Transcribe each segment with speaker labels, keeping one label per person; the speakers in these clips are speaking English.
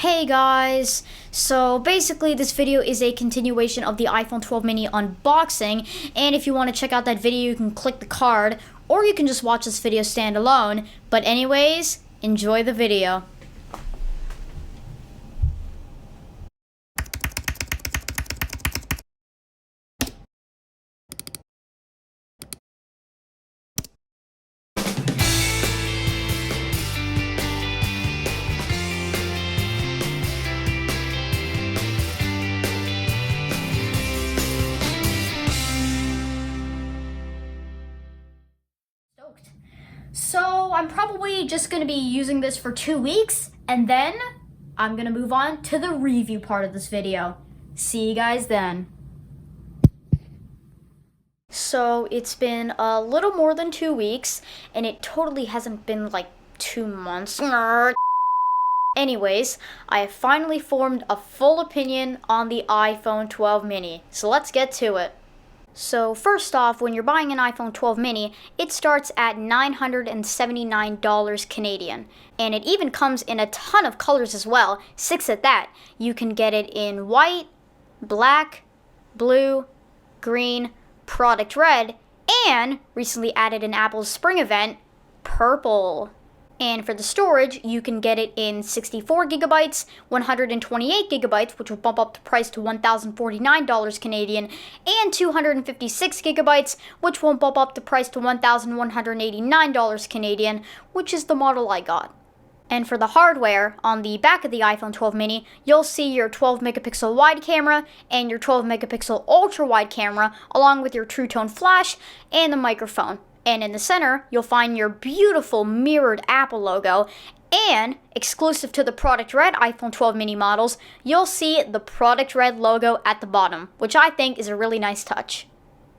Speaker 1: Hey guys! So basically this video is a continuation of the iPhone 12 mini unboxing, and if you want to check out that video you can click the card, or you can just watch this video standalone. But anyways, enjoy the video. So I'm probably just going to be using this for 2 weeks, and then I'm going to move on to the review part of this video. See you guys then. So it's been a little more than 2 weeks, and it totally hasn't been like 2 months. Anyways, I have finally formed a full opinion on the iPhone 12 mini, so let's get to it. So first off, when you're buying an iPhone 12 mini, it starts at $979 Canadian. And it even comes in a ton of colors as well, 6 at that. You can get it in white, black, blue, green, product red, and recently added in Apple's spring event, purple. And for the storage, you can get it in 64 gigabytes, 128 gigabytes, which will bump up the price to $1,049 Canadian, and 256 gigabytes, which will bump up the price to $1,189 Canadian, which is the model I got. And for the hardware, on the back of the iPhone 12 mini, you'll see your 12 megapixel wide camera and your 12 megapixel ultra wide camera, along with your True Tone flash and the microphone. And in the center, you'll find your beautiful mirrored Apple logo, and exclusive to the Product Red iPhone 12 mini models, you'll see the Product Red logo at the bottom, which I think is a really nice touch.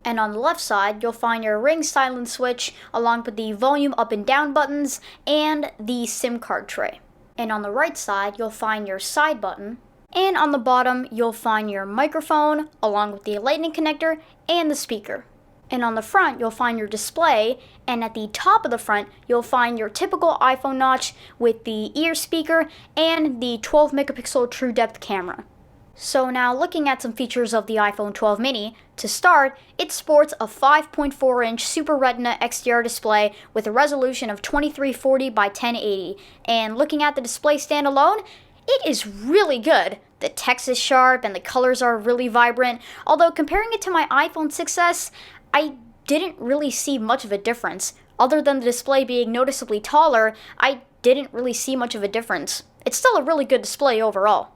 Speaker 1: And on the left side, you'll find your ring silent switch, along with the volume up and down buttons, and the SIM card tray. And on the right side, you'll find your side button, and on the bottom, you'll find your microphone, along with the lightning connector, and the speaker. And on the front, you'll find your display, and at the top of the front, you'll find your typical iPhone notch with the ear speaker and the 12 megapixel true depth camera. So now looking at some features of the iPhone 12 mini, to start, it sports a 5.4-inch Super Retina XDR display with a resolution of 2340 by 1080. And looking at the display standalone, it is really good. The text is sharp and the colors are really vibrant, although comparing it to my iPhone 6s, I didn't really see much of a difference. Other than the display being noticeably taller, I didn't really see much of a difference. It's still a really good display overall.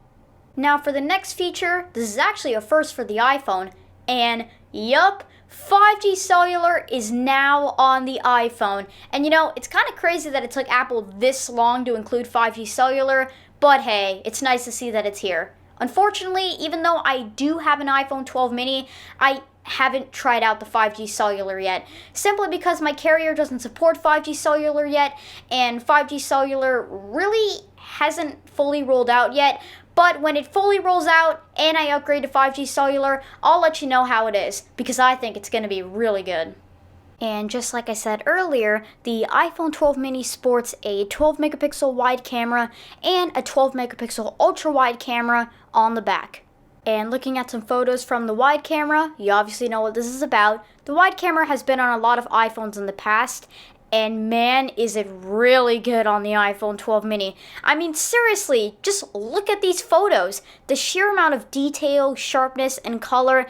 Speaker 1: Now for the next feature, this is actually a first for the iPhone, and yup, 5G cellular is now on the iPhone. And you know, it's kind of crazy that it took Apple this long to include 5G cellular, but hey, it's nice to see that it's here. Unfortunately, even though I do have an iPhone 12 mini, I haven't tried out the 5G cellular yet, simply because my carrier doesn't support 5G cellular yet, and 5G cellular really hasn't fully rolled out yet. But when it fully rolls out and I upgrade to 5G cellular, I'll let you know how it is, because I think it's going to be really good. And just like I said earlier, the iPhone 12 mini sports a 12 megapixel wide camera and a 12 megapixel ultra wide camera on the back. And looking at some photos from the wide camera, you obviously know what this is about. The wide camera has been on a lot of iPhones in the past, and man, is it really good on the iPhone 12 mini. I mean, seriously, just look at these photos. The sheer amount of detail, sharpness, and color,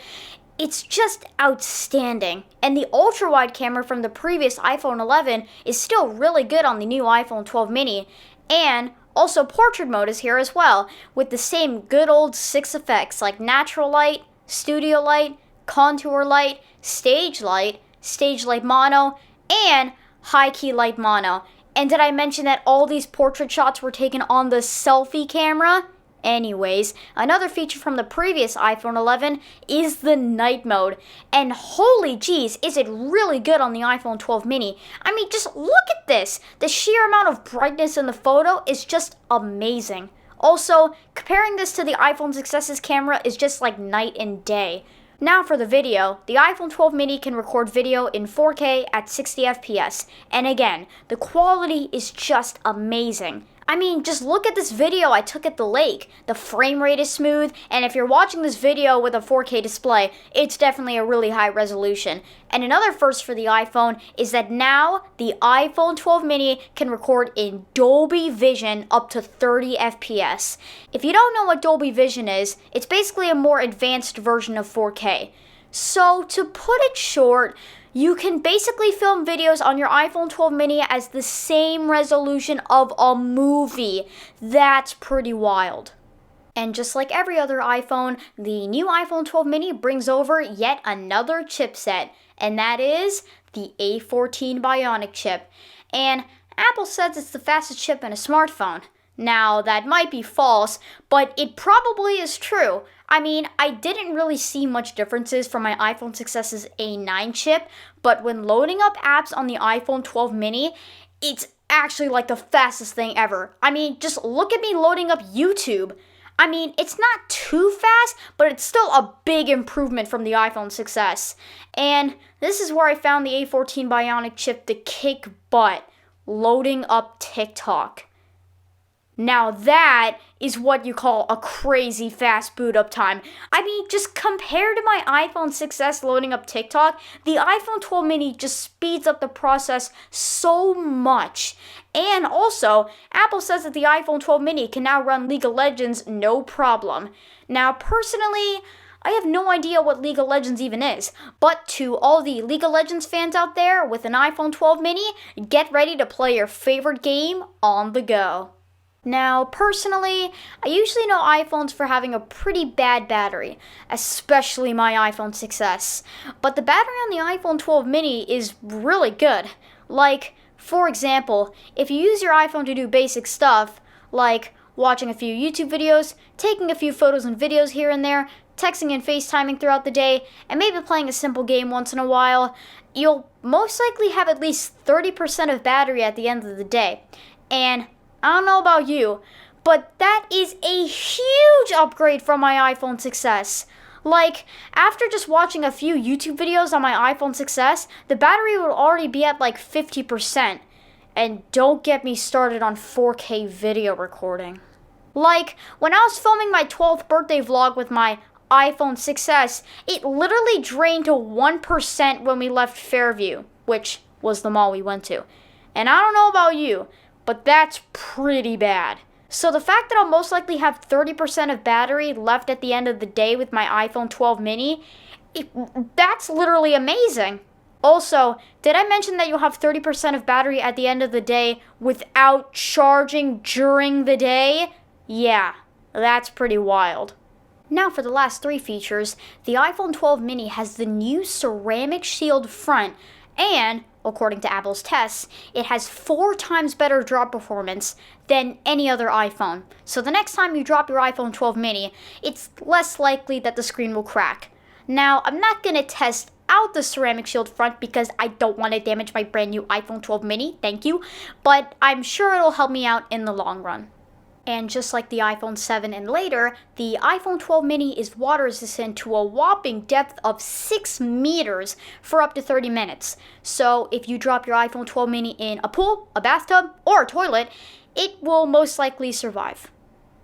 Speaker 1: it's just outstanding. And the ultra-wide camera from the previous iPhone 11 is still really good on the new iPhone 12 mini. And also, portrait mode is here as well, with the same good old 6 effects like natural light, studio light, contour light, stage light mono, and high key light mono. And did I mention that all these portrait shots were taken on the selfie camera? Anyways, another feature from the previous iPhone 11 is the night mode. And holy jeez, is it really good on the iPhone 12 mini. I mean, just look at this. The sheer amount of brightness in the photo is just amazing. Also, comparing this to the iPhone 6s's camera is just like night and day. Now for the video, the iPhone 12 mini can record video in 4K at 60 FPS. And again, the quality is just amazing. I mean, just look at this video I took at the lake. The frame rate is smooth, and if you're watching this video with a 4K display, it's definitely a really high resolution. And another first for the iPhone is that now the iPhone 12 mini can record in Dolby Vision up to 30 FPS. If you don't know what Dolby Vision is, it's basically a more advanced version of 4K. So to put it short, you can basically film videos on your iPhone 12 mini as the same resolution of a movie. That's pretty wild. And just like every other iPhone, the new iPhone 12 mini brings over yet another chipset, and that is the A14 Bionic chip. And Apple says it's the fastest chip in a smartphone. Now, that might be false, but it probably is true. I mean, I didn't really see much differences from my iPhone 6s's A9 chip, but when loading up apps on the iPhone 12 mini, it's actually like the fastest thing ever. I mean, just look at me loading up YouTube. I mean, it's not too fast, but it's still a big improvement from the iPhone 6s. And this is where I found the A14 Bionic chip to kick butt, loading up TikTok. Now that is what you call a crazy fast boot up time. I mean, just compared to my iPhone 6s loading up TikTok, the iPhone 12 mini just speeds up the process so much. And also, Apple says that the iPhone 12 mini can now run League of Legends no problem. Now, personally, I have no idea what League of Legends even is, but to all the League of Legends fans out there with an iPhone 12 mini, get ready to play your favorite game on the go. Now, personally, I usually know iPhones for having a pretty bad battery, especially my iPhone 6s. But the battery on the iPhone 12 mini is really good. Like, for example, if you use your iPhone to do basic stuff, like watching a few YouTube videos, taking a few photos and videos here and there, texting and FaceTiming throughout the day, and maybe playing a simple game once in a while, you'll most likely have at least 30% of battery at the end of the day. And I don't know about you, but that is a huge upgrade from my iPhone 6s. Like, after just watching a few YouTube videos on my iPhone 6s, the battery would already be at like 50%. And don't get me started on 4K video recording. Like, when I was filming my 12th birthday vlog with my iPhone 6s, it literally drained to 1% when we left Fairview, which was the mall we went to. And I don't know about you, but that's pretty bad. So the fact that I'll most likely have 30% of battery left at the end of the day with my iPhone 12 mini, that's literally amazing. Also, did I mention that you'll have 30% of battery at the end of the day without charging during the day? Yeah, that's pretty wild. Now for the last three features, the iPhone 12 mini has the new ceramic shield front, and according to Apple's tests, it has 4 times better drop performance than any other iPhone. So the next time you drop your iPhone 12 mini, it's less likely that the screen will crack. Now, I'm not going to test out the ceramic shield front because I don't want to damage my brand new iPhone 12 mini, thank you, but I'm sure it'll help me out in the long run. And just like the iPhone 7 and later, the iPhone 12 mini is water resistant to a whopping depth of 6 meters for up to 30 minutes. So if you drop your iPhone 12 mini in a pool, a bathtub, or a toilet, it will most likely survive.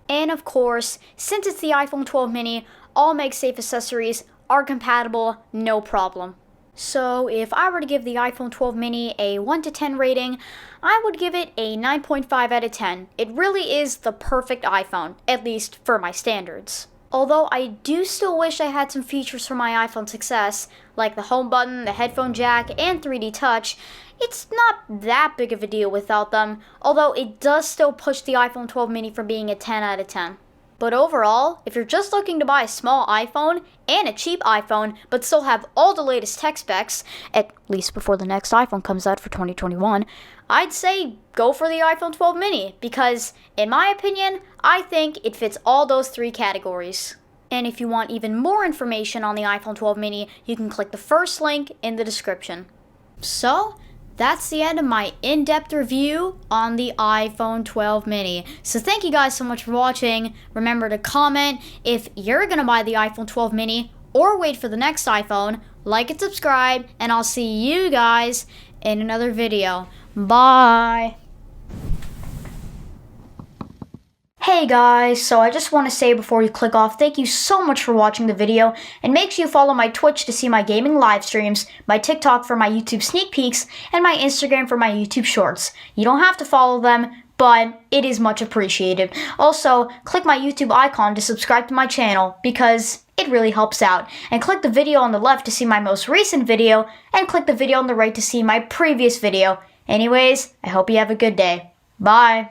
Speaker 1: And of course, since it's the iPhone 12 mini, all MagSafe accessories are compatible, no problem. So if I were to give the iPhone 12 mini a 1 to 10 rating, I would give it a 9.5 out of 10. It really is the perfect iPhone, at least for my standards. Although I do still wish I had some features for my iPhone 6s, like the home button, the headphone jack, and 3D touch. It's not that big of a deal without them, although it does still push the iPhone 12 mini from being a 10 out of 10. But overall, if you're just looking to buy a small iPhone and a cheap iPhone, but still have all the latest tech specs, at least before the next iPhone comes out for 2021, I'd say go for the iPhone 12 mini because, in my opinion, I think it fits all those 3 categories. And if you want even more information on the iPhone 12 mini, you can click the first link in the description. So, that's the end of my in-depth review on the iPhone 12 mini. So thank you guys so much for watching. Remember to comment if you're going to buy the iPhone 12 mini or wait for the next iPhone. Like and subscribe, and I'll see you guys in another video. Bye! Hey guys, so I just want to say before you click off, thank you so much for watching the video, and make sure you follow my Twitch to see my gaming live streams, my TikTok for my YouTube sneak peeks, and my Instagram for my YouTube shorts. You don't have to follow them, but it is much appreciated. Also, click my YouTube icon to subscribe to my channel because it really helps out. And click the video on the left to see my most recent video, and click the video on the right to see my previous video. Anyways, I hope you have a good day. Bye!